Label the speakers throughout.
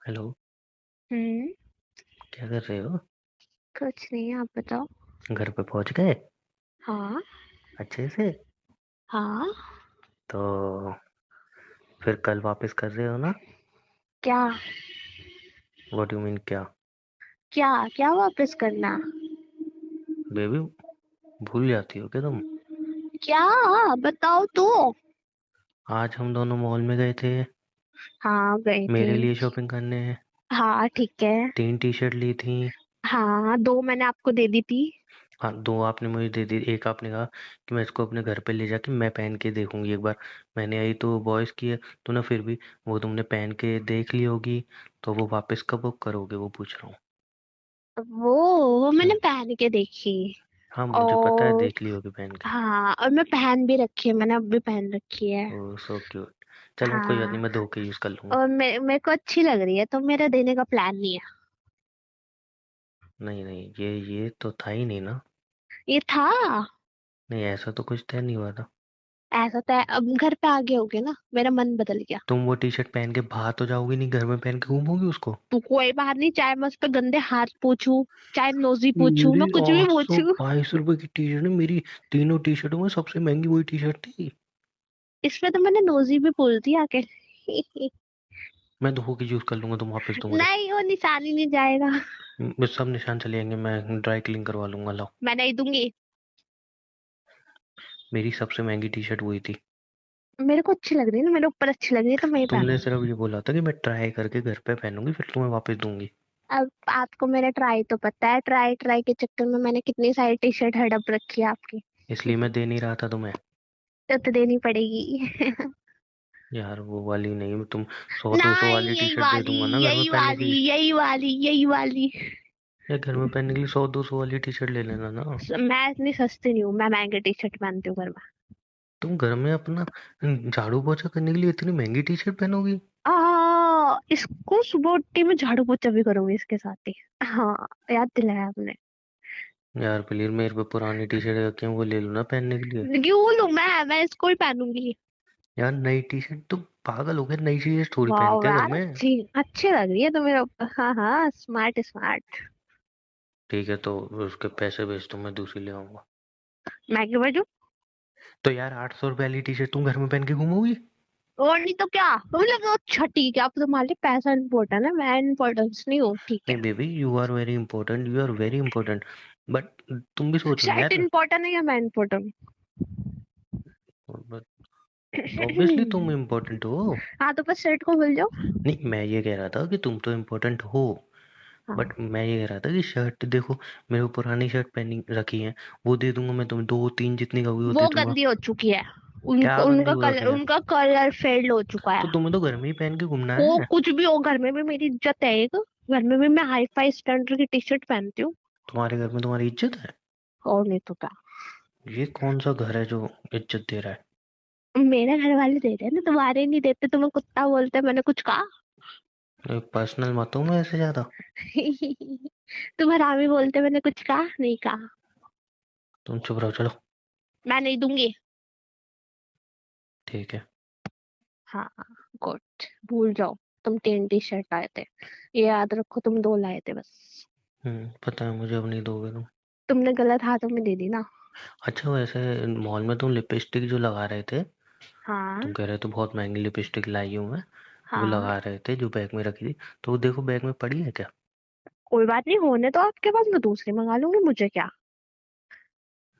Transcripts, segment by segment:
Speaker 1: Hello.
Speaker 2: हम्म।
Speaker 1: क्या कर रहे हो?
Speaker 2: कुछ नहीं, आप बताओ।
Speaker 1: घर पे पहुंच गए?
Speaker 2: हाँ।
Speaker 1: अच्छे से?
Speaker 2: हाँ।
Speaker 1: तो फिर कल वापस कर रहे हो ना?
Speaker 2: क्या?
Speaker 1: व्हाट यू मीन क्या?
Speaker 2: क्या क्या वापस करना?
Speaker 1: बेबी, भूल जाती हो क्या तुम?
Speaker 2: क्या? बताओ तो।
Speaker 1: आज हम दोनों मॉल में गए थे
Speaker 2: हाँ, गए थे।
Speaker 1: मेरे लिए शॉपिंग करने।
Speaker 2: हाँ, ठीक है।
Speaker 1: 3 टी-शर्ट ली थी।
Speaker 2: हाँ, दो मैंने आपको दे दी थी।
Speaker 1: हाँ, 2 आपने मुझे दे दी, एक आपने कहा कि मैं इसको अपने घर पे ले जाके मैं पहन के देखूंगी एक बार। मैंने आई तो बॉयज की है तो ना, फिर भी वो तुमने पहन के देख ली होगी, तो वो वापस कब बुक करोगे वो पूछ रहा हूँ।
Speaker 2: वो
Speaker 1: हम्म,
Speaker 2: मैंने पहन के देखी।
Speaker 1: हाँ मुझे पता है,
Speaker 2: और
Speaker 1: देख ली होगी पहन के।
Speaker 2: हाँ, और मैं पहन भी रखी है, मैंने अब भी पहन रखी है।
Speaker 1: ओह सो क्यूट। चलो कोई बात नहीं,
Speaker 2: हाँ।
Speaker 1: मैं धो के यूज कर लूंगा।
Speaker 2: और मेरे को अच्छी लग रही है, तो मेरा देने का प्लान नहीं है।
Speaker 1: नहीं नहीं, ये तो था ही नहीं ना।
Speaker 2: ये था।
Speaker 1: नहीं, ऐसा तो कुछ तय नहीं हुआ था।
Speaker 2: ऐसा तो है, अब घर पे आ गए होगे ना, मेरा मन बदल गया।
Speaker 1: तुम वो टी-शर्ट पहन के बाहर तो जाओगी नहीं, घर में पहन के घूमोगी उसको?
Speaker 2: तो कोई बात नहीं, चाहे मैं उस पे गंदे हाथ पोछूं, चाहे नोजी पोछूं,
Speaker 1: मेरी
Speaker 2: मैं कुछ भी पोछूं।
Speaker 1: 822 रुपए की टी शर्ट है मेरी। तीनों टी शर्टों में सबसे महंगी वही टी शर्ट थी।
Speaker 2: इसमें तो मैंने नोजी भी पोल दी आके।
Speaker 1: मैं धो के यूज कर लूंगा, तुम वापस दो मुझे।
Speaker 2: नहीं, वो निशान ही नहीं जाएगा।
Speaker 1: सब निशान चले जाएंगे, मैं ड्राई क्लीन करवा लूंगा, लाओ।
Speaker 2: मैं नहीं दूंगी।
Speaker 1: मेरी सबसे महंगी टी शर्ट वही थी।
Speaker 2: मेरे को अच्छी लग रही है ना, मेरे ऊपर अच्छी लग रही है, तो मैं ही
Speaker 1: तुमने
Speaker 2: पहनूंगी।
Speaker 1: सिर्फ ये बोला था कि मैं ट्राई करके घर पे पहनूंगी फिर तुम्हें वापस दूंगी।
Speaker 2: अब आपको मेरा ट्राई तो पता है, ट्राई ट्राई के चक्कर में मैंने कितनी सारी टी शर्ट हड़प रखी है आपकी।
Speaker 1: इसलिए मैं दे नहीं रहा था तुम्हें।
Speaker 2: तो देनी पड़ेगी।
Speaker 1: यार वो वाली नहीं, तुम 100-200
Speaker 2: नहीं,
Speaker 1: वाली टी
Speaker 2: यही
Speaker 1: शर्ट दे
Speaker 2: वाली,
Speaker 1: दूंगा ना घर में
Speaker 2: यही
Speaker 1: पहनने के
Speaker 2: वाली,
Speaker 1: लिए।
Speaker 2: यही वाली, यही वाली।
Speaker 1: या घर में पहनने के लिए 100-200 वाली टी शर्ट ले लेना ना।
Speaker 2: मैं इतनी सस्ती नहीं हूँ, मैं महंगी टी शर्ट पहनती हूँ घर में।
Speaker 1: तुम घर में अपना झाड़ू पोछा करने के लिए इतनी महंगी टी शर्ट पहनोगी?
Speaker 2: इसको सुबह उठती मैं झाड़ू पोछा भी करूंगी इसके साथ ही। हाँ, याद दिलाया आपने।
Speaker 1: यार प्लीज, मेरे पे पुरानी टी शर्ट क्यों, वो ले लो ना पहनने के लिए।
Speaker 2: क्यों लूं? मैं इसको ही पहनूंगी।
Speaker 1: यार नई टी शर्ट, तुम पागल हो गए, नई चीजें थोड़ी
Speaker 2: वाह
Speaker 1: पहनते हैं घर
Speaker 2: यार,
Speaker 1: में।
Speaker 2: अच्छी अच्छी लग रही है तो मेरे ऊपर। हाँ हाँ, स्मार्ट स्मार्ट।
Speaker 1: ठीक है, तो उसके पैसे भेज दो, मैं दूसरी ले आऊंगा।
Speaker 2: मैं क्यों बजू?
Speaker 1: तो यार 800 रुपए वाली टी शर्ट तुम घर में पहन के घूमोगी?
Speaker 2: और नहीं तो क्या, मतलब वो अच्छा ठीक है, आप तुम्हारे लिए पैसा इम्पोर्टेंट है, मैं इम्पोर्टेंस नहीं हूँ, ठीक है।
Speaker 1: नहीं baby, you are very important, you are very important. But तुम भी सोचो ना
Speaker 2: शर्ट
Speaker 1: यार।
Speaker 2: इम्पोर्टेंट है या मैं इम्पोर्टेंट?
Speaker 1: ऑब्वियसली तुम इम्पोर्टेंट हो।
Speaker 2: हाँ, तो बस शर्ट को भूल जाओ।
Speaker 1: नहीं, मैं ये कह रहा था कि तुम तो इम्पोर्टेंट हो। बट
Speaker 2: हाँ,
Speaker 1: मैं ये कह रहा था कि शर्ट देखो, मेरे को पुरानी शर्ट पहनी रखी है, वो दे दूंगा मैं तुम्हें, 2-3 जितनी का हुई वो दे
Speaker 2: वो
Speaker 1: दूंगा।
Speaker 2: गंदी हो चुकी है।
Speaker 1: क्या गंदी हो रखी है?
Speaker 2: उनका कलर फेड हो चुका है।
Speaker 1: तो तुम्हें तो घर में ही पहन के घूमना
Speaker 2: वो
Speaker 1: है।
Speaker 2: कुछ भी हो, घर में भी मेरी इज्जत है एक। घर में भी मैं हाई फाई स्टैंडर्ड की टी शर्ट पहनती हूँ।
Speaker 1: तुम्हारे घर में तुम्हारी इज्जत है?
Speaker 2: और नहीं तो क्या।
Speaker 1: ये कौन सा घर है जो इज्जत दे रहा है?
Speaker 2: मेरे घर वाले दे रहे हैं ना, तुम्हारे नहीं देते, तुम्हें कुत्ता बोलते, मैंने कुछ कहा?
Speaker 1: पर्सनल मत हूँ मैं ऐसे ज्यादा।
Speaker 2: तुम हरामी बोलते, मैंने कुछ कहा? नहीं कहा।
Speaker 1: तुम चुप रहो, चलो।
Speaker 2: मैं नहीं दूंगी।
Speaker 1: ठीक है।
Speaker 2: हाँ। गुड। भूल जाओ। तुम 3 टी शर्ट लाए थे, ये याद रखो, तुम दो लाए थे बस।
Speaker 1: पता है मुझे, अब नहीं दोगे तुम।
Speaker 2: तुमने गलत हाथों में दे दी ना।
Speaker 1: अच्छा वैसे, मॉल में तुम लिपस्टिक जो लगा रहे थे,
Speaker 2: हाँ।
Speaker 1: तुम कह रहे थे बहुत महंगी लिपस्टिक लाई हूँ मैं, वो
Speaker 2: हाँ।
Speaker 1: लगा रहे थे जो बैग में रखी थी, तो वो देखो बैग में पड़ी है क्या?
Speaker 2: कोई बात नहीं, होने तो आपके पास, मैं दूसरी मंगा लूंगी, मुझे क्या।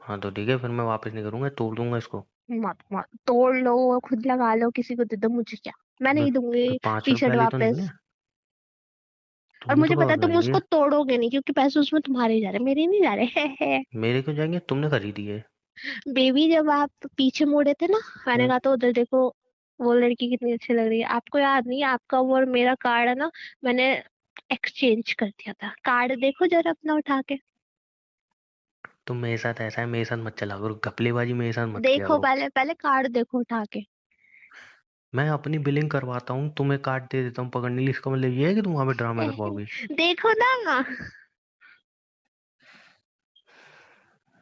Speaker 1: हाँ तो ठीक है, फिर मैं वापस नहीं करूंगा, तोड़ दूंगा इसको।
Speaker 2: मत मत तोड़ लो, खुद लगा लो, किसी को दे दो, मुझे क्या। मैं
Speaker 1: मैं
Speaker 2: नहीं दूंगी।
Speaker 1: 5 रुपए
Speaker 2: टी शर्ट
Speaker 1: वाली तो नहीं
Speaker 2: वापस।
Speaker 1: है?
Speaker 2: और
Speaker 1: तुम तो
Speaker 2: मुझे पता है
Speaker 1: बहुत
Speaker 2: तुम
Speaker 1: महंगी
Speaker 2: उसको
Speaker 1: है।
Speaker 2: तोड़ोगे नहीं, क्योंकि पैसे उसमें तुम्हारे ही जा रहे, मेरे नहीं जा रहे।
Speaker 1: मेरे क्यों जाएंगे, तुमने खरीदी है।
Speaker 2: बेबी, जब आप पीछे मुड़े थे ना, मैंने
Speaker 1: हम्म,
Speaker 2: कहा तो उधर देखो, वो लड़की कितनी अच्छी लग रही है। आपको याद नहीं, आपका वो और मेरा कार्ड है ना, मैंने एक्सचेंज कर दिया था। कार्ड देखो जरा अपना उठा के।
Speaker 1: तुम मेरे साथ ऐसा है, मेरे साथ मत चला करो, घपलेबाजी मेरे साथ मत किया
Speaker 2: देखो,
Speaker 1: करो।
Speaker 2: पहले पहले कार्ड देखो उठा के।
Speaker 1: मैं अपनी बिलिंग करवाता हूँ, तुम्हें काट दे देता हूँ पकड़ने के लिए, इसका मतलब ये है कि तुम वहां पे ड्रामा करवाओगी?
Speaker 2: देखो ना।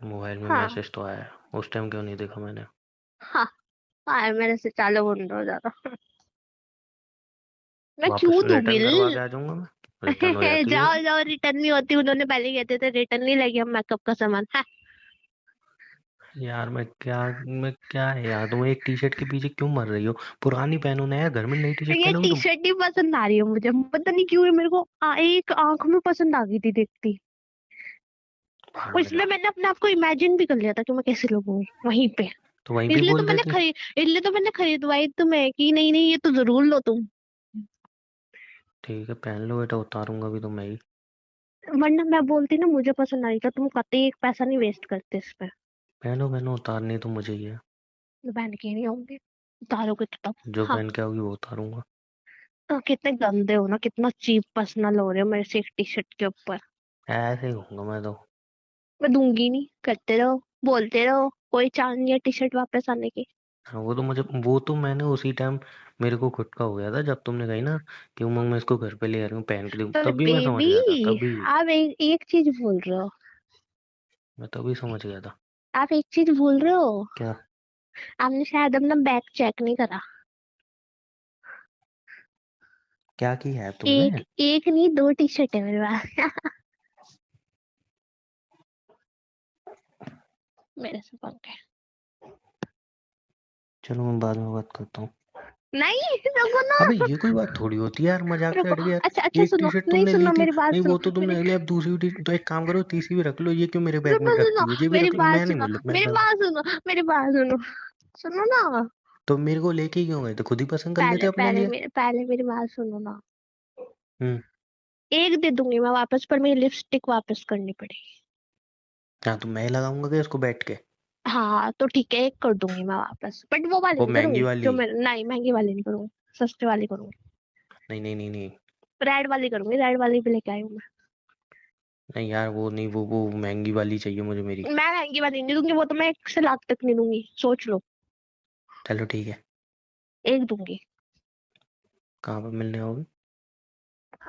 Speaker 1: मोबाइल में
Speaker 2: हाँ।
Speaker 1: मैसेज तो आया है, उस टाइम क्यों नहीं देखा मैंने?
Speaker 2: हाँ। हाँ, मेरे से चालू बंद हो जाता। मैं
Speaker 1: वापस
Speaker 2: क्यों दूं
Speaker 1: रिटर्न
Speaker 2: बिल?
Speaker 1: करवा के आ जाऊंगा मैं। रिटर्न हो जाती है वो
Speaker 2: जाओ
Speaker 1: तो।
Speaker 2: जाओ, रिटर्न नहीं होती, उन्होंने पहले कहते थे रिटर्न नहीं लगी हम मेकअप का सामान। हाँ।
Speaker 1: यार मैं क्या है यार, तुम एक टी शर्ट के पीछे क्यों मर रही हो? पुरानी पहनो ना यार, घर में नई टी शर्ट
Speaker 2: ये
Speaker 1: पहनोगी
Speaker 2: टी
Speaker 1: तुम।
Speaker 2: शर्ट ही पसंद आ रही है मुझे, पता नहीं क्यों, मेरे को एक आंख में पसंद आ गई थी देखती।
Speaker 1: भाड़
Speaker 2: और
Speaker 1: में
Speaker 2: इसलिए
Speaker 1: जाओ।
Speaker 2: मैंने अपने आप को इमेजिन भी कर लिया था कि मैं कैसे लगूंगी वहीं पे।
Speaker 1: तो वहीं पे
Speaker 2: इसलिए तो
Speaker 1: बोल
Speaker 2: मैंने
Speaker 1: देती।
Speaker 2: खरीद इसलिए तो मैंने खरीदवाई तुम्हें कि नहीं नहीं, ये तो जरूर लो तुम।
Speaker 1: ठीक है पहन लो बेटा, उतारूंगा भी तो मैं ही।
Speaker 2: वरना मैं बोलती ना मुझे पसंद आई था, तुम कतई एक पैसा नहीं वेस्ट करते इस पे।
Speaker 1: पहनो पहनो, उतारनी तो मुझे ही है।
Speaker 2: मैं पहन के नहीं आऊंगी, उतारोगे तो तब।
Speaker 1: जो
Speaker 2: हाँ।
Speaker 1: पहन के आओगी वो उतारूंगा।
Speaker 2: कितने गंदे हो ना, कितना चीप पर्सनल हो रहे हो मेरे से एक टी शर्ट के ऊपर।
Speaker 1: ऐसे ही होऊंगा मैं तो।
Speaker 2: मैं दूंगी नहीं, करते रहो, बोलते रहो, कोई चांस नहीं है टी शर्ट वापस आने की।
Speaker 1: हाँ, वो तो मैंने उसी टाइम मेरे को खुद का हो गया था जब तुमने कही ना कि उमंग मैं इसको घर पे ले आ रही हूँ पहन के दूँ,
Speaker 2: पर
Speaker 1: तभी मैं समझ
Speaker 2: बेबी,
Speaker 1: गया था तभी।
Speaker 2: आप एक चीज भूल रहे हो।
Speaker 1: मैं तभी समझ गया था।
Speaker 2: आप एक चीज भूल रहे हो।
Speaker 1: क्या?
Speaker 2: आपने शायद अपना बैग चेक नहीं करा।
Speaker 1: क्या की है तुमने?
Speaker 2: एक एक नहीं, दो टी शर्ट है मेरे पास। मेरे से पंखे।
Speaker 1: चलो मैं बाद में बात करता हूँ।
Speaker 2: नहीं, रुको
Speaker 1: अबे
Speaker 2: ना।
Speaker 1: ये कोई बात थोड़ी होती है यार, मजाक से
Speaker 2: रुको।
Speaker 1: हट गया
Speaker 2: अच्छा
Speaker 1: यार।
Speaker 2: अच्छा,
Speaker 1: एक टी
Speaker 2: सुनो,
Speaker 1: शर्ट
Speaker 2: नहीं
Speaker 1: तुमने ली
Speaker 2: सुनो
Speaker 1: थी।
Speaker 2: मेरी बात
Speaker 1: नहीं
Speaker 2: सुनो।
Speaker 1: वो तो तुमने
Speaker 2: मेरी
Speaker 1: अगले, अब दूसरी तो एक काम करो, तीसरी भी रख लो, ये क्यों मेरे बैग
Speaker 2: सुनो
Speaker 1: में
Speaker 2: सुनो,
Speaker 1: रखती हो? ये भी
Speaker 2: मेरी
Speaker 1: रख लो,
Speaker 2: बात
Speaker 1: मैं नहीं
Speaker 2: सुनो,
Speaker 1: मिल मैं
Speaker 2: मेरी
Speaker 1: मैं-
Speaker 2: बात सुनो, मेरी बात सुनो, सुनो ना।
Speaker 1: तो मेरे को लेके ही क्यों गए? तो खुद ही पसंद कर लेते अपने लिए।
Speaker 2: पहले मेरी बात सुनो ना।
Speaker 1: हम्म।
Speaker 2: एक दे दूंगी मैं वापस, पर मेरी लिपस्टिक वापस करनी पड़ेगी।
Speaker 1: हाँ तो मैं लगाऊंगा क्या इसको बैठ के?
Speaker 2: हाँ तो ठीक है, एक कर दूंगी मैं वापस, बट वो वाली
Speaker 1: वो
Speaker 2: नहीं
Speaker 1: महंगी
Speaker 2: करूंगी जो
Speaker 1: वाली?
Speaker 2: मैं, नहीं महंगी वाली नहीं करूंगी, सस्ते वाली करूंगी।
Speaker 1: नहीं नहीं नहीं नहीं।
Speaker 2: रेड वाली करूंगी, रेड वाली भी लेके आई हूँ मैं।
Speaker 1: नहीं यार वो नहीं, वो महंगी वाली चाहिए मुझे मेरी।
Speaker 2: मैं महंगी वाली नहीं दूंगी, वो तो मैं 1 से लाख तक नहीं दूंगी, सोच लो।
Speaker 1: चलो ठीक है।
Speaker 2: एक दूंगी।
Speaker 1: कहाँ पर मिलने आओगे?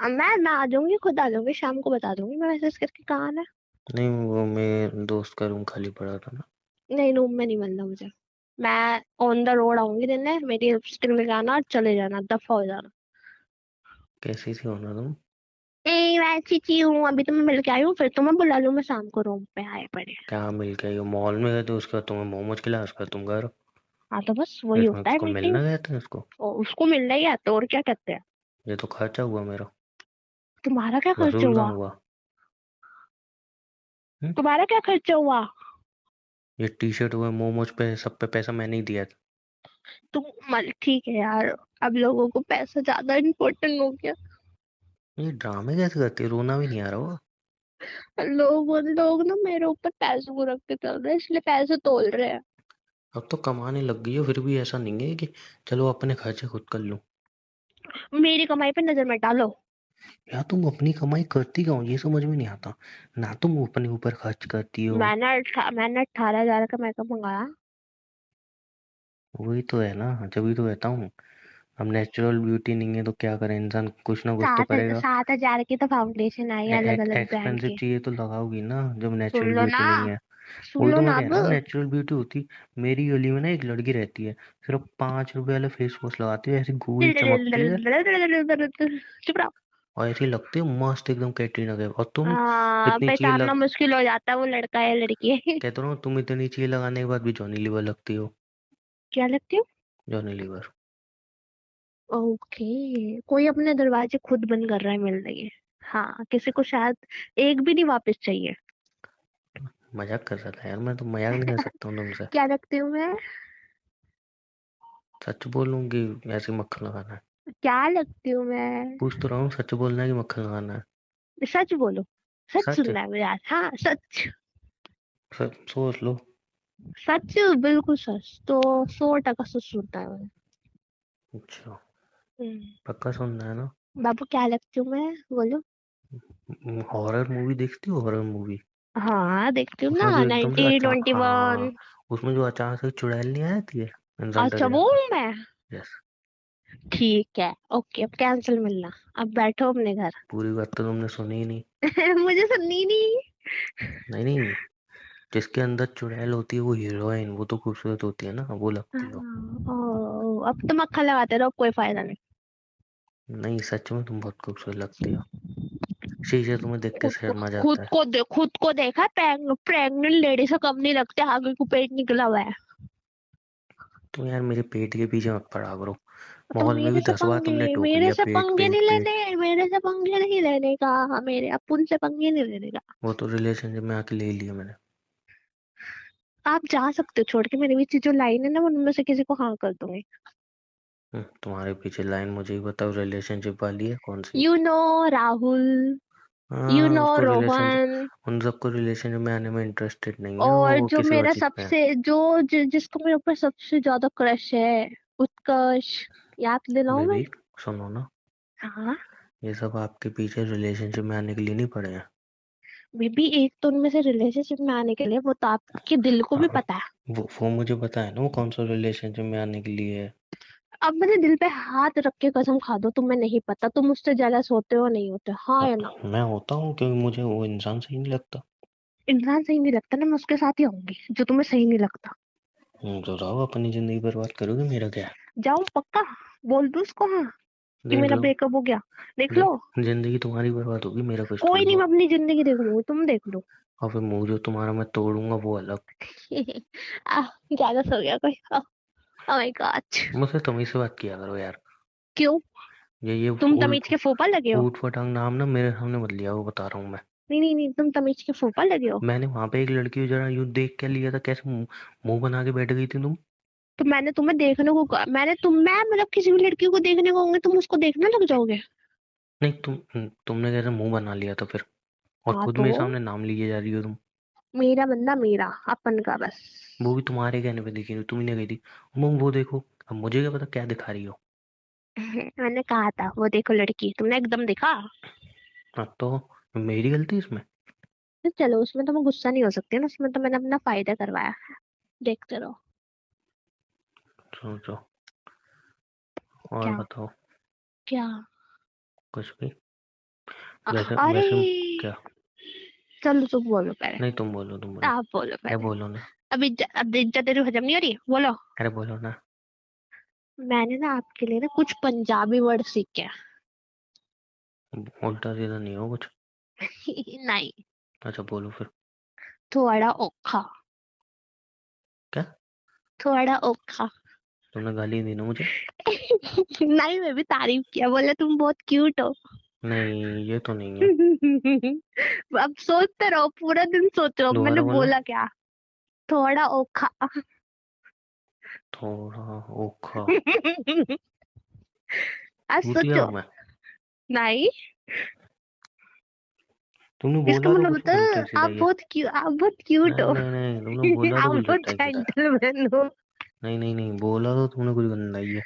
Speaker 2: मैं आ जाऊंगी, खुद आ जाऊंगी, शाम को बता दूंगी मैं मैसेज करके कहाँ आना है।
Speaker 1: नहीं वो मेरे दोस्त का रूम खाली पड़ा था ना।
Speaker 2: नहीं, रूम में नहीं मिलना मुझे। मैं ऑन द रोड आऊंगी देने, मेरी लिपस्टिक लेके आना और चले जाना, दफा हो जाना।
Speaker 1: कैसी सी होना तुम?
Speaker 2: ए, मैं अच्छी ची हूँ, अभी तो मैं मिल के आई हूँ, फिर तो मैं बुला लूँ, मैं शाम को रूम पे आए पड़े।
Speaker 1: क्या मिल के आई हो? मॉल में गए थे उसका तुम्हें मोमोज खिला, उसका तुम घर हो?
Speaker 2: हाँ तो बस वही
Speaker 1: इसमें
Speaker 2: होता है
Speaker 1: उसको
Speaker 2: मीटिंग।
Speaker 1: मिलना गए थे उसको?
Speaker 2: उसको मिलना ही है तो, और क्या कहते हैं।
Speaker 1: ये तो खर्चा हुआ मेरा।
Speaker 2: तुम्हारा क्या खर्चा
Speaker 1: वसूल
Speaker 2: हुआ?
Speaker 1: कहाँ हुआ? हम्म?
Speaker 2: तुम्हारा क्या खर्चा हुआ?
Speaker 1: ये टी शर्ट हुआ, मोमोज पे, सब पे पैसा मैंने ही दिया था।
Speaker 2: ठीक है यार, अब लोगों को पैसा ज्यादा इम्पोर्टेंट हो गया।
Speaker 1: ये ड्रामे कैसे करती है? रोना भी नहीं आ रहा हो?
Speaker 2: लोग ना मेरे ऊपर पैसों को रख के चल रहे हैं, इसलिए पैसे तोल रहे हैं।
Speaker 1: अब तो कमाने लग गई हो, फिर भी ऐसा नहीं है कि चलो अपने खर्चे खुद कर लूं।
Speaker 2: मेरी कमाई पे नजर मत डालो।
Speaker 1: यार तुम अपनी कमाई करती कहाँ हो, ये समझ में नहीं आता। ना तुम अपने ऊपर खर्च करती हो।
Speaker 2: मैंने 18,000 का मेकअप मंगाया।
Speaker 1: वही तो है ना, जब भी तो कहता हूँ। अब नेचुरल ब्यूटी नहीं है तो क्या करे इंसान, कुछ ना कुछ तो करेगा।
Speaker 2: 7,000 की तो फाउंडेशन आई है अलग अलग ब्रांड
Speaker 1: एक्सपेंसिव
Speaker 2: की।
Speaker 1: चीजें तो लगाओगी ना, जब
Speaker 2: सुन
Speaker 1: नेचुरल
Speaker 2: लो ना,
Speaker 1: ब्यूटी नहीं है।
Speaker 2: सुन
Speaker 1: वही
Speaker 2: लो
Speaker 1: तो मैं
Speaker 2: ना
Speaker 1: कह
Speaker 2: अब।
Speaker 1: रहा नेचुरल ब्यूटी होती। मेरी गली में ना एक लड़की रहती है, सिर्फ 5 रुपए वाले फेस वॉश लगाती है, ऐसी गोरी चमकती है।
Speaker 2: चुप रहो।
Speaker 1: और ऐसी लगती है मस्त एकदम कैटरीना कैफ, और तुम इतनी चीज
Speaker 2: पहचानना
Speaker 1: लग
Speaker 2: मुश्किल हो जाता है वो लड़का है लड़की है।
Speaker 1: कहता हूँ तुम इतनी चीज लगाने के बाद भी जॉनी लीवर लगती हो।
Speaker 2: क्या लगती हूँ?
Speaker 1: जॉनी लीवर।
Speaker 2: ओके। कोई अपने दरवाजे खुद बंद कर रहा है मिल रही है। हाँ, किसी को शायद एक भी नहीं वापस चाहिए।
Speaker 1: मजाक कर रहा था यार, मैं तो मजाक नहीं कर सकता हूँ तुमसे।
Speaker 2: क्या लगती हूँ मैं?
Speaker 1: सच बोलूंगी, ऐसे मक्खन लगाना है।
Speaker 2: क्या लगती हूँ मैं?
Speaker 1: पूछ तो रहा हूँ, सच बोलना है कि मक्खन लगाना है?
Speaker 2: सच बोलो। सच
Speaker 1: सच।
Speaker 2: सुनना है मुझे आज, हाँ सच।
Speaker 1: सच सोच लो।
Speaker 2: सच, बिल्कुल सच तो 100% सच सुनता है मुझे।
Speaker 1: अच्छा।
Speaker 2: हम्म।
Speaker 1: पक्का सुनना है ना?
Speaker 2: बाबू क्या लगती हूँ मैं, बोलो।
Speaker 1: हॉरर मूवी देखती हो? Horror movie.
Speaker 2: हाँ देखती हूँ
Speaker 1: उसमें
Speaker 2: ना,
Speaker 1: जो एकदम से
Speaker 2: 1921।
Speaker 1: हाँ, उसमें जो अचानक से चुड़ैल नहीं आती है, इंसान डर
Speaker 2: अच्छा वो
Speaker 1: जाता
Speaker 2: हूँ मैं।
Speaker 1: है। यस।
Speaker 2: ठीक है, ओके, अब कैंसिल मिलना। अब बैठो अपने घर।
Speaker 1: पूरी बात तो तुमने सुनी ही नहीं।
Speaker 2: मुझे सुननी नहीं।
Speaker 1: नहीं नहीं, जिसके अंदर चुड़ैल होती है वो हीरोइन, वो तो खूबसूरत होती है ना, वो लगती हो।
Speaker 2: हाँ, अब तो मक्खन लगाते रहो, कोई फायदा नहीं।
Speaker 1: नहीं, सच में तुम बहुत खूबसूरत लगती हो। शीशे तुम्हें देख के
Speaker 2: खुद को
Speaker 1: शर्मा
Speaker 2: खुद
Speaker 1: जाता है।
Speaker 2: को खुद को देखा, प्रेग्नेंट लेडी से कम नहीं लगते, आगे को पेट निकला हुआ है।
Speaker 1: तुम यार मेरे पेट के पीछे मत पड़ा करो।
Speaker 2: तो
Speaker 1: मॉल में भी 10 बार तुमने टोक
Speaker 2: मेरे
Speaker 1: लिया,
Speaker 2: से
Speaker 1: पेट
Speaker 2: पंगे
Speaker 1: पेट
Speaker 2: नहीं
Speaker 1: पेट।
Speaker 2: लेने, मेरे से पंगे नहीं लेने का, मेरे अपुन से पंगे नहीं लेने का।
Speaker 1: वो तो रिलेशनशिप में आके ले लिया मैंने।
Speaker 2: आप जा सकते हो छोड़ के, मेरे बीच जो लाइन है ना, मैं उनमें से किसी को हाँ कर दूंगी।
Speaker 1: तुम्हारे पीछे लाइन मुझे ही बताओ, रिलेशनशिप वाली है कौन सी?
Speaker 2: यू नो राहुल, यू
Speaker 1: हाँ,
Speaker 2: नो
Speaker 1: उसको रिलेशनशिप,
Speaker 2: रोहन,
Speaker 1: उन सबको रिलेशनशिप में आने में इंटरेस्टेड नहीं है,
Speaker 2: और
Speaker 1: वो
Speaker 2: जो
Speaker 1: किसी और
Speaker 2: मेरा
Speaker 1: चीज पे है।
Speaker 2: सबसे जिसको मेरे ऊपर सबसे ज्यादा क्रश है, उत्कर्ष, याद दिलाऊं मैं?
Speaker 1: बेबी, सुनो ना,
Speaker 2: हाँ।
Speaker 1: ये सब आपके पीछे रिलेशनशिप में आने के लिए नहीं पड़े हैं।
Speaker 2: मे बी एक तो उनमें से रिलेशनशिप में आने के लिए, वो तो आपके दिल को भी
Speaker 1: हाँ,
Speaker 2: पता है।
Speaker 1: वो मुझे पता है ना, वो कौन सा रिलेशनशिप में आने के लिए है।
Speaker 2: अब मेरे दिल पे हाथ रख के कसम खा दो, तुम्हें नहीं पता, तुम मुझसे जेलस होते हो नहीं होते, हाँ या ना?
Speaker 1: मैं होता हूँ क्योंकि मुझे वो इंसान सही नहीं लगता।
Speaker 2: इंसान सही नहीं लगता ना, मैं उसके साथ ही आऊंगी जो तुम्हें सही नहीं लगता।
Speaker 1: तो रहो, अपनी जिंदगी बर्बाद करोगे, मेरा क्या है।
Speaker 2: जाऊं पक्का? बोल दूं उसको हाँ कि
Speaker 1: देख
Speaker 2: मेरा
Speaker 1: लो,
Speaker 2: ब्रेकअप हो गया? देख लो।
Speaker 1: जिंदगी तुम्हारी बर्बाद होगी, मेरा कुछ
Speaker 2: कोई
Speaker 1: थोड़ी
Speaker 2: नहीं,
Speaker 1: हो।
Speaker 2: मैं अपनी जिंदगी देख लूंगी, तुम देख लो।
Speaker 1: और फिर मुंह जो तुम्हारा मैं तोड़ूंगा वो अलग।
Speaker 2: आ ज्यादा सो गया कोई? Oh my God.
Speaker 1: मुझसे तुम ही से बात किया करो यार।
Speaker 2: क्यों?
Speaker 1: ये
Speaker 2: तुम
Speaker 1: उल्ट
Speaker 2: तमीज के फूफा लगे हो?
Speaker 1: ऊट फटांग नाम ना मेरे सामने मत लिया, वो बता रहा हूँ मैं।
Speaker 2: नहीं नहीं नहीं, तुम तमीज के फूफा लगे हो।
Speaker 1: मैंने वहां पे एक लड़की को जरा यूं देख के लिया था, कैसे मुंह मुंह बना के बैठ गई थी तुम।
Speaker 2: तो मैंने तुम्हें देखने को मैं मतलब किसी भी लड़की को देखने को होंगे, तुम उसको देखने लग जाओगे?
Speaker 1: नहीं, तुमने कैसे मुंह बना लिया था फिर, और
Speaker 2: हाँ
Speaker 1: खुद
Speaker 2: तो
Speaker 1: मेरे सामने नाम लिए जा रही हो तुम।
Speaker 2: मेरा बंदा मेरा, अपन का बस।
Speaker 1: वो भी तुम्हारे कहने पे दिखी, तुम ही ने गई थी। वो देखो, अब मुझे क्या पता क्या दिखा रही हो।
Speaker 2: मैंने कहा था वो देखो लड़की, तुमने एकदम देखा।
Speaker 1: अब तो मेरी गलती इसमें।
Speaker 2: तो चलो, उसमें तो मैं गुस्सा नहीं हो सकती ना, उसमें तो मैंने अपना फायदा करवाया। देखते रहो।
Speaker 1: सोचो, और
Speaker 2: क्या?
Speaker 1: बताओ।
Speaker 2: क्या?
Speaker 1: कुछ भी। वैसे
Speaker 2: अरे
Speaker 1: वैसे क्या?
Speaker 2: चलो तुम बोलो पहले।
Speaker 1: नहीं, तुम बोलो, तुम बोलो।
Speaker 2: आप बोलो
Speaker 1: अरे
Speaker 2: पहले।
Speaker 1: बोलो ना।
Speaker 2: अब इज्जत तेरी हजम नहीं हो रही, बोलो।
Speaker 1: अरे बोलो ना।
Speaker 2: मैंने ना आपके लिए ना कुछ पंजाबी वर्ड सीखे हैं।
Speaker 1: उल्टा सीधा नहीं हो कुछ।
Speaker 2: नहीं।
Speaker 1: अच्छा, बोलो फिर।
Speaker 2: थोड़ा औखा।
Speaker 1: क्या?
Speaker 2: थोड़ा औखा।
Speaker 1: तुमने गाली दी ना मुझे?
Speaker 2: नहीं, मैं भी तारीफ किया, बोले तुम बहुत क्यूट हो।
Speaker 1: नहीं, ये तो नहीं है।
Speaker 2: अब सोचते रहो, पूरा दिन सोच रहो मैंने
Speaker 1: दोबारा बोलना।
Speaker 2: बोला क्या। थोड़ा औखा।
Speaker 1: थोड़ा ओखा।
Speaker 2: आज
Speaker 1: चूतिया
Speaker 2: सोचो।
Speaker 1: हूँ मैं?
Speaker 2: नहीं,
Speaker 1: तुमने
Speaker 2: इसका
Speaker 1: बोला तो
Speaker 2: मतलब
Speaker 1: कुछ
Speaker 2: होता है
Speaker 1: उल्टा सीधा
Speaker 2: आप
Speaker 1: ये।
Speaker 2: बहुत क्यूट, आप बहुत क्यूट
Speaker 1: नहीं
Speaker 2: हो।
Speaker 1: नहीं नहीं, तुमने बोला तो
Speaker 2: आप
Speaker 1: कुछ
Speaker 2: बहुत
Speaker 1: उल्टा सीधा है।
Speaker 2: जेंटलमैन हो।
Speaker 1: नहीं नहीं नहीं, बोला तो तुमने कुछ गंदा ही है।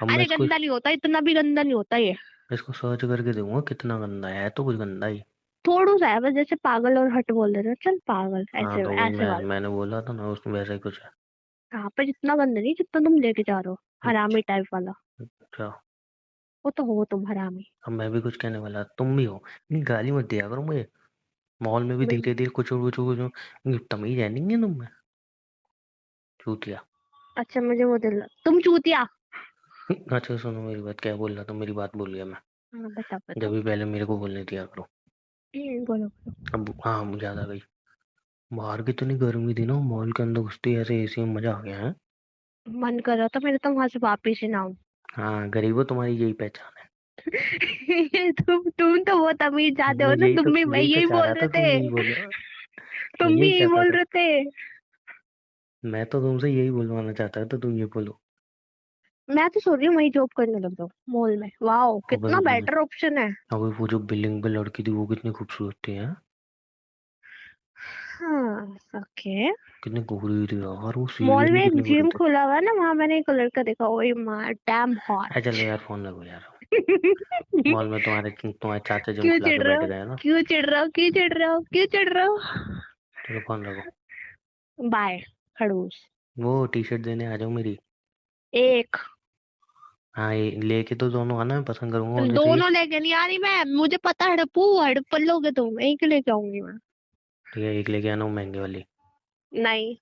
Speaker 1: अब मैं
Speaker 2: अरे
Speaker 1: इसको
Speaker 2: गंदा नहीं होता, इतना भी गंदा नहीं होता ये।
Speaker 1: इसको सर्च करके दूंगा कितना गंदा है तो कुछ गंदा ही।
Speaker 2: थोड़ा सा है बस, जैसे पागल और हट बोल रहे थे, चल पागल,
Speaker 1: हाँ,
Speaker 2: ऐसे
Speaker 1: तो वही
Speaker 2: ऐसे वाला।
Speaker 1: मैंने बोला था ना, उसमें वैसा ही कुछ है।
Speaker 2: यहाँ पे जितना गंदा नहीं जितना तुम लेके जा रहे हो, हरामी टाइप वाला।
Speaker 1: अच्छा,
Speaker 2: वो तो हो तुम हरामी।
Speaker 1: अब मैं भी कुछ कहने वाला, तुम भी हो। नहीं, गाली मत दिया करो मुझे। मॉल में भी
Speaker 2: मैं-
Speaker 1: धीरे धीरे कुछ कुछ कुछ तमीज है नहीं है तुम में। चूतिया।
Speaker 2: अच्छा मुझे वो दिल, तुम चूतिया।
Speaker 1: अच्छा सुनो मेरी बात, क्या बोल रहा था, मेरी बात बोल गया मैं।
Speaker 2: हाँ बताओ
Speaker 1: जब
Speaker 2: बताओ।
Speaker 1: भी पहले मेरे को बोलने दिया करो।
Speaker 2: बोलो बोलो।
Speaker 1: अब हाँ, मुझे याद आ गई। बाहर की इतनी गर्मी थी ना, मॉल के अंदर घुसते ही ऐसे एसी में मजा आ गया है।
Speaker 2: मन कर रहा था मेरे तो वहां से वापिस ही ना आऊं।
Speaker 1: हाँ, गरीबो तुम्हारी यही पहचान है।
Speaker 2: तुम तो बहुत अमीर जाते हो
Speaker 1: मैं
Speaker 2: ना, तुम भी मैं
Speaker 1: यही तो
Speaker 2: यही
Speaker 1: चाह
Speaker 2: बोल
Speaker 1: रहा
Speaker 2: रहे
Speaker 1: था, तुम यही
Speaker 2: थे।
Speaker 1: बोलो। मैं
Speaker 2: तुम भी
Speaker 1: यही
Speaker 2: यही
Speaker 1: चाहता
Speaker 2: बोल
Speaker 1: था।
Speaker 2: रहे थे।
Speaker 1: मैं तो तुमसे यही बुलवाना चाहता था, तो तुम ये बोलो।
Speaker 2: मैं तो सोच रही हूँ वही जॉब करने लग जाऊँ मॉल में, वाओ
Speaker 1: अबे
Speaker 2: कितना बेटर ऑप्शन है।
Speaker 1: अबे वो जो बिल्डिंग पे लड़की थी वो कितनी खूबसूरत थी है।
Speaker 2: हाँ ओके।
Speaker 1: कितनी गोरी थी यार, वो
Speaker 2: मॉल में
Speaker 1: सीरियसली
Speaker 2: एक
Speaker 1: कितनी गोरी
Speaker 2: जिम
Speaker 1: थी।
Speaker 2: खुला हुआ है ना, वहां मैंने एक लड़का देखा, ओए माँ डैम
Speaker 1: अरे
Speaker 2: हॉट।
Speaker 1: चलो यार, फोन रखो यार। मॉल में तुम्हारे चाचा जिम
Speaker 2: क्यों
Speaker 1: खुला के
Speaker 2: चिढ़ रहे
Speaker 1: बैठ
Speaker 2: हो?
Speaker 1: गए ना।
Speaker 2: क्यों चिढ़ रहे हो? क्यों चिढ़ रहे हो? क्यों चिढ़ रहे हो?
Speaker 1: चलो फोन रखो।
Speaker 2: बाय खड़ूस।
Speaker 1: वो टी शर्ट देने आ जाओ मेरी।
Speaker 2: एक।
Speaker 1: हाँ, ये लेके तो दोनों आना, मैं पसंद करूंगा होने चाहिए।
Speaker 2: दोनों लेके नहीं आ रही मैं, मुझे पता है, हड़पू हड़प लोगे तुम, एक लेके आऊंगी मैं।
Speaker 1: ठीक है, एक लेके आना, वो महंगे वाली।
Speaker 2: नहीं।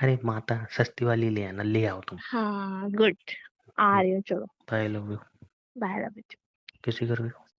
Speaker 1: अरे माता, सस्ती वाली ले आना, ले आओ तुम।
Speaker 2: हाँ गुड। आ रही हूँ, चलो।
Speaker 1: Bye, love you.
Speaker 2: बाय।
Speaker 1: किसी घर के।